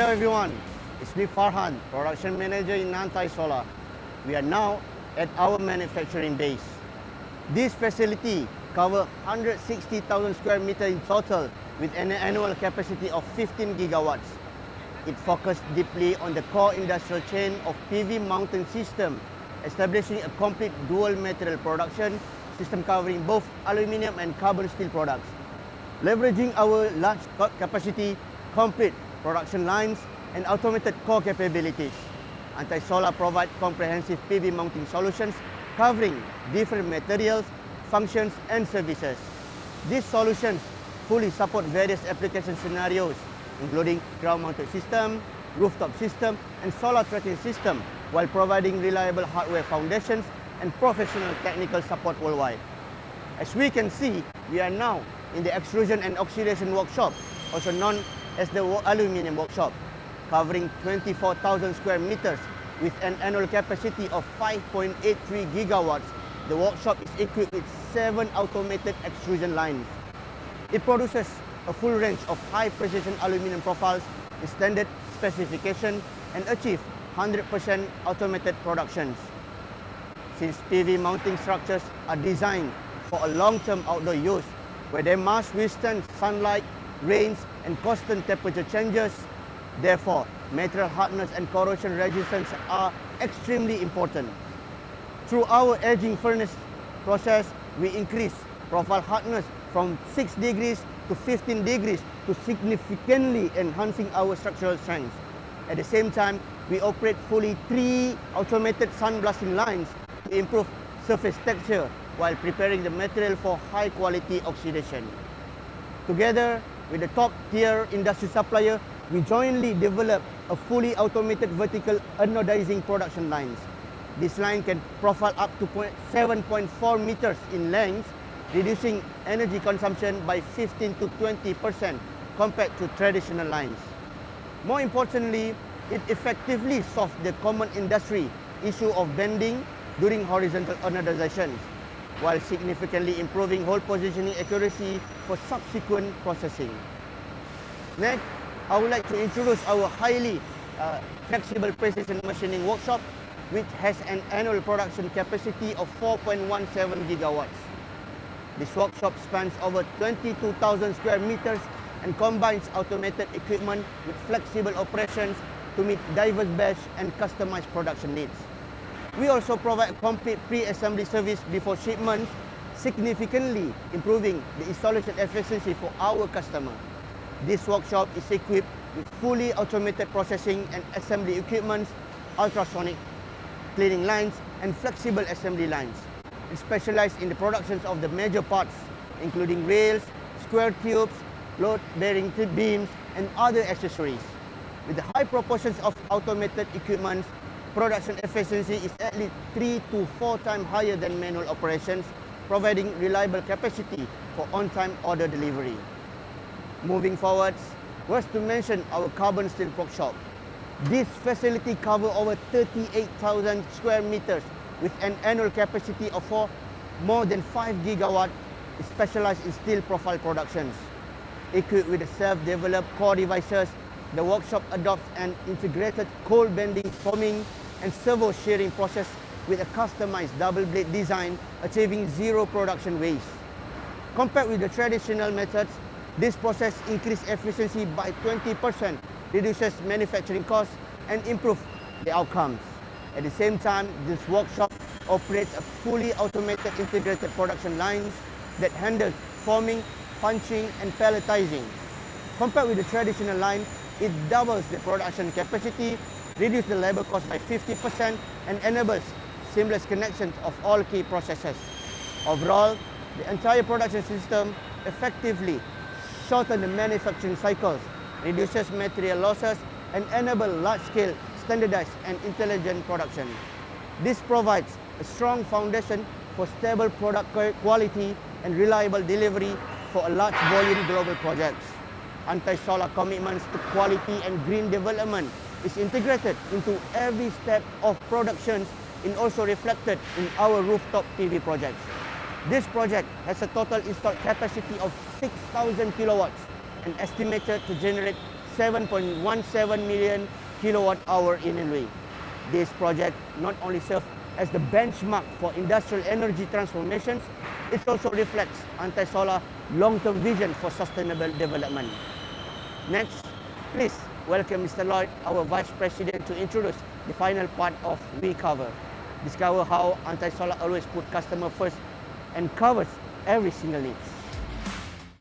Hello everyone, it's me Farhan, Production Manager in Antaisolar. We are now at our manufacturing base. This facility covers 160,000 square meters in total with an annual capacity of 15 gigawatts. It focused deeply on the core industrial chain of PV mounting system, establishing a complete dual material production system covering both aluminium and carbon steel products. Leveraging our large capacity, complete production lines and automated core capabilities, Antaisolar provides comprehensive PV mounting solutions covering different materials, functions and services. These solutions fully support various application scenarios including ground-mounted system, rooftop system and solar tracking system while providing reliable hardware foundations and professional technical support worldwide. As we can see, we are now in the Extrusion and Oxidation workshop, also known as the Aluminium workshop, covering 24,000 square meters with an annual capacity of 5.83 gigawatts. The workshop is equipped with 7 automated extrusion lines. It produces a full range of high-precision aluminum profiles in standard specification and achieve 100% automated productions. Since PV mounting structures are designed for a long-term outdoor use, where they must withstand sunlight, rains, and constant temperature changes, therefore, material hardness and corrosion resistance are extremely important. Through our aging furnace process, we increase profile hardness from 6 degrees to 15 degrees to significantly enhancing our structural strength. At the same time, we operate fully 3 automated sun-blasting lines to improve surface texture while preparing the material for high-quality oxidation. Together with the top-tier industry supplier, we jointly developed a fully automated vertical anodizing production lines. This line can profile up to 7.4 meters in length, reducing energy consumption by 15 to 20% compared to traditional lines. More importantly, it effectively solves the common industry issue of bending during horizontal anodizations, while significantly improving hole positioning accuracy for subsequent processing. Next, I would like to introduce our highly flexible precision machining workshop, which has an annual production capacity of 4.17 gigawatts. This workshop spans over 22,000 square meters and combines automated equipment with flexible operations to meet diverse batch and customized production needs. We also provide a complete pre-assembly service before shipment, significantly improving the installation efficiency for our customer. This workshop is equipped with fully automated processing and assembly equipment, ultrasonic cleaning lines, and flexible assembly lines. It specializes in the productions of the major parts, including rails, square tubes, load-bearing beams, and other accessories. With the high proportions of automated equipment, production efficiency is at least 3 to 4 times higher than manual operations, providing reliable capacity for on-time order delivery. Moving forwards, was to mention our carbon steel workshop. This facility covers over 38,000 square meters with an annual capacity of more than 5 gigawatts, specialized in steel profile productions. Equipped with self-developed core devices, the workshop adopts an integrated cold bending, forming, and servo shearing process with a customized double blade design, achieving zero production waste. Compared with the traditional methods, this process increases efficiency by 20%, reduces manufacturing costs, and improves the outcomes. At the same time, this workshop operates a fully automated integrated production lines that handles forming, punching, and pelletizing. Compared with the traditional line, it doubles the production capacity, reduces the labor cost by 50%, and enables seamless connections of all key processes. Overall, the entire production system effectively shortens the manufacturing cycles, reduces material losses, and enables large-scale, standardized, and intelligent production. This provides a strong foundation for stable product quality and reliable delivery for a large volume global projects. Antaisolar commitments to quality and green development is integrated into every step of production and also reflected in our rooftop PV projects. This project has a total installed capacity of 6,000 kilowatts and estimated to generate 7.17 million kilowatt hour annually. This project not only serves as the benchmark for industrial energy transformations, it also reflects Antaisolar's long-term vision for sustainable development. Next, please welcome Mr. Lloyd, our Vice President, to introduce the final part of We Cover. Discover how Antaisolar always put customer first and covers every single needs.